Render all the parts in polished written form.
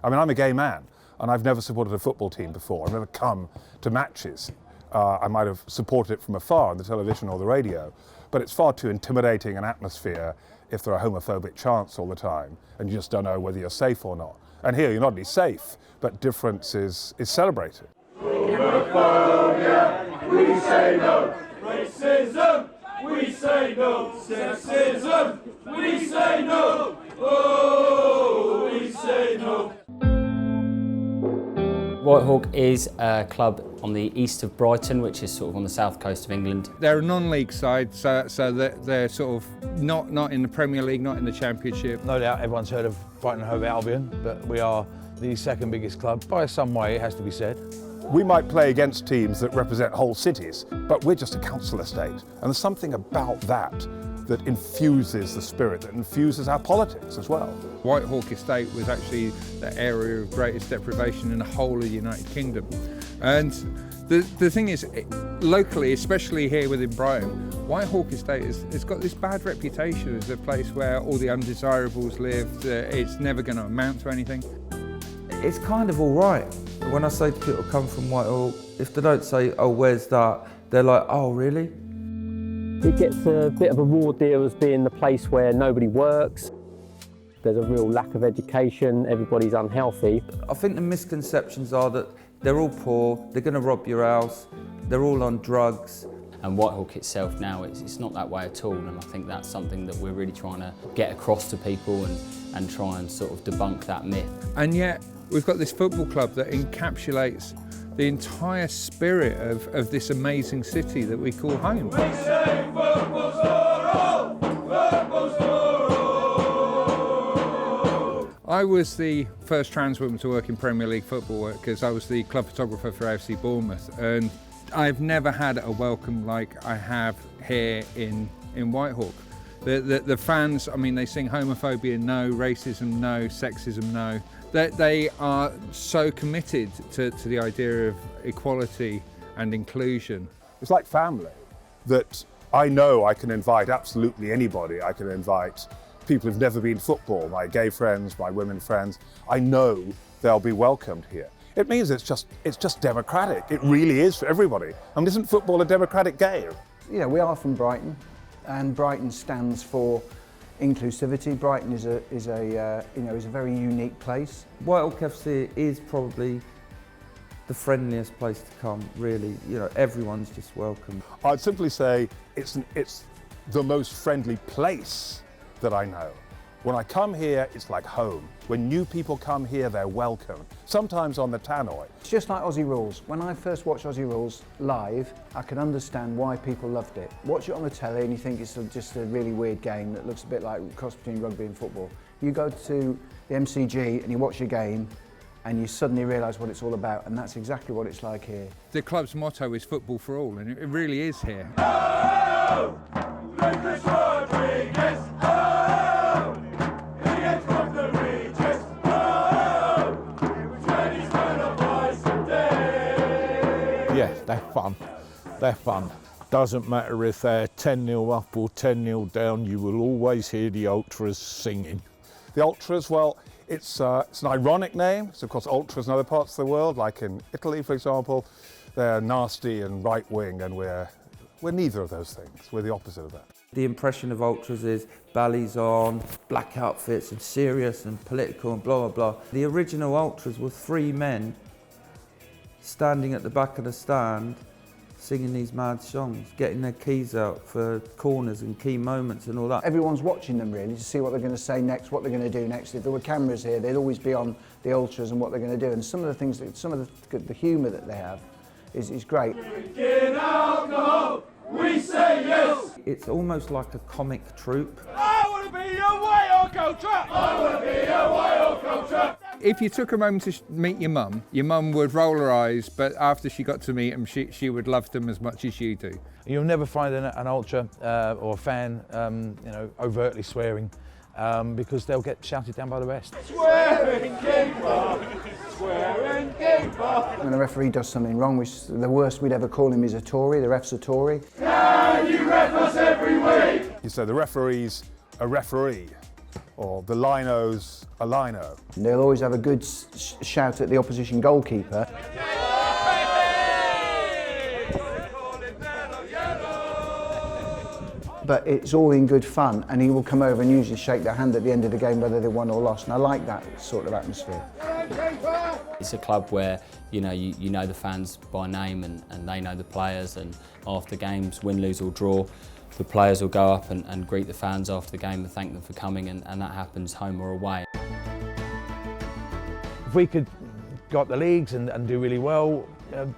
I mean, I'm a gay man, and I've never supported a football team before. I've never come to matches. I might have supported it from afar on the television or the radio, but it's far too intimidating an atmosphere if there are homophobic chants all the time, and you just don't know whether you're safe or not. And here, you're not only safe, but difference is celebrated. Homophobia, we say no. Racism, we say no. Sexism, we say no. Oh, we say no. Whitehawk is a club on the east of Brighton, which is sort of on the south coast of England. They're a non-league side, so they're sort of not in the Premier League, not in the Championship. No doubt everyone's heard of Brighton and Hove Albion, but we are the second biggest club by some way, it has to be said. We might play against teams that represent whole cities, but we're just a council estate. And there's something about that that infuses the spirit, that infuses our politics as well. Whitehawk Estate was actually the area of greatest deprivation in the whole of the United Kingdom. And the thing is, locally, especially here within Brighton, Whitehawk Estate has got this bad reputation as a place where all the undesirables live. It's never going to amount to anything. It's kind of all right. When I say to people come from Whitehawk, if they don't say, oh, where's that? They're like, oh, really? It gets a bit of a raw deal as being the place where nobody works. There's a real lack of education, everybody's unhealthy. I think the misconceptions are that they're all poor, they're going to rob your house, they're all on drugs. And Whitehawk itself now, it's not that way at all, and I think that's something that we're really trying to get across to people and try and sort of debunk that myth. And yet, we've got this football club that encapsulates the entire spirit of this amazing city that we call home. We say football's for all, football's for all. I was the first trans woman to work in Premier League football because I was the club photographer for AFC Bournemouth, and I've never had a welcome like I have here in Whitehawk. The fans, I mean, they sing homophobia no, racism no, sexism no. They are so committed to the idea of equality and inclusion. It's like family, that I know I can invite absolutely anybody. I can invite people who've never been to football, my gay friends, my women friends. I know they'll be welcomed here. It means it's just democratic. It really is for everybody. I mean, isn't football a democratic game? You know, we are from Brighton, and Brighton stands for inclusivity. Brighton is a very unique place. Whitehawk FC is probably the friendliest place to come, really. You know, everyone's just welcome. I'd simply say it's the most friendly place that I know. When I come here, it's like home. When new people come here, they're welcome. Sometimes on the tannoy. It's just like Aussie Rules. When I first watched Aussie Rules live, I could understand why people loved it. Watch it on the telly and you think it's just a really weird game that looks a bit like a cross between rugby and football. You go to the MCG and you watch a game and you suddenly realise what it's all about, and that's exactly what it's like here. The club's motto is football for all, and it really is here. Oh, Lucas Rodriguez, oh, he gets from the Regis, oh, when he's got a voice today. Yeah, they're fun. They're fun. Doesn't matter if they're 10-0 up or 10-0 down, you will always hear the Ultras singing. The Ultras, well, it's an ironic name. So of course Ultras in other parts of the world, like in Italy, for example, they're nasty and right-wing, and we're neither of those things. We're the opposite of that. The impression of ultras is bellies on, black outfits and serious and political and blah, blah, blah. The original ultras were three men standing at the back of the stand singing these mad songs, getting their keys out for corners and key moments and all that. Everyone's watching them really to see what they're going to say next, what they're going to do next. If there were cameras here, they'd always be on the ultras and what they're going to do. And some of the things, some of the humour that they have is great. Drinking alcohol, we say yes. It's almost like a comic troupe. I want to be your Whitehawk ultra. I want to be your Whitehawk ultra. If you took a moment to meet your mum would roll her eyes, but after she got to meet them, she would love them as much as you do. You'll never find an ultra or a fan, overtly swearing, because they'll get shouted down by the rest. Swearing keeper, swearing keeper. When a referee does something wrong, the worst we'd ever call him is a Tory. The ref's a Tory. Can you ref us every week? You say the referee's a referee. or the lino's a lino. And they'll always have a good shout at the opposition goalkeeper. But it's all in good fun, and he will come over and usually shake their hand at the end of the game, whether they won or lost, and I like that sort of atmosphere. It's a club where you know the fans by name and they know the players, and after games, win, lose or draw, the players will go up and greet the fans after the game and thank them for coming, and that happens home or away. If we could got the leagues and do really well,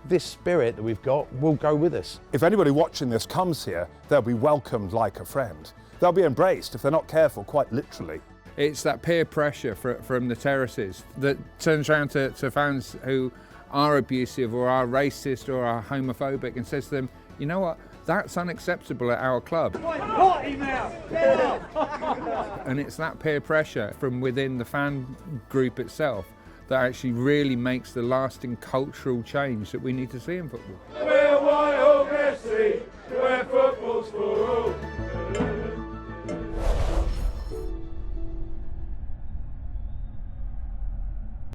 this spirit that we've got will go with us. If anybody watching this comes here, they'll be welcomed like a friend. They'll be embraced, if they're not careful, quite literally. It's that peer pressure from the terraces that turns around to fans who are abusive or are racist or are homophobic and says to them, you know what, that's unacceptable at our club. And it's that peer pressure from within the fan group itself that actually really makes the lasting cultural change that we need to see in football. We're Whitehawk FC,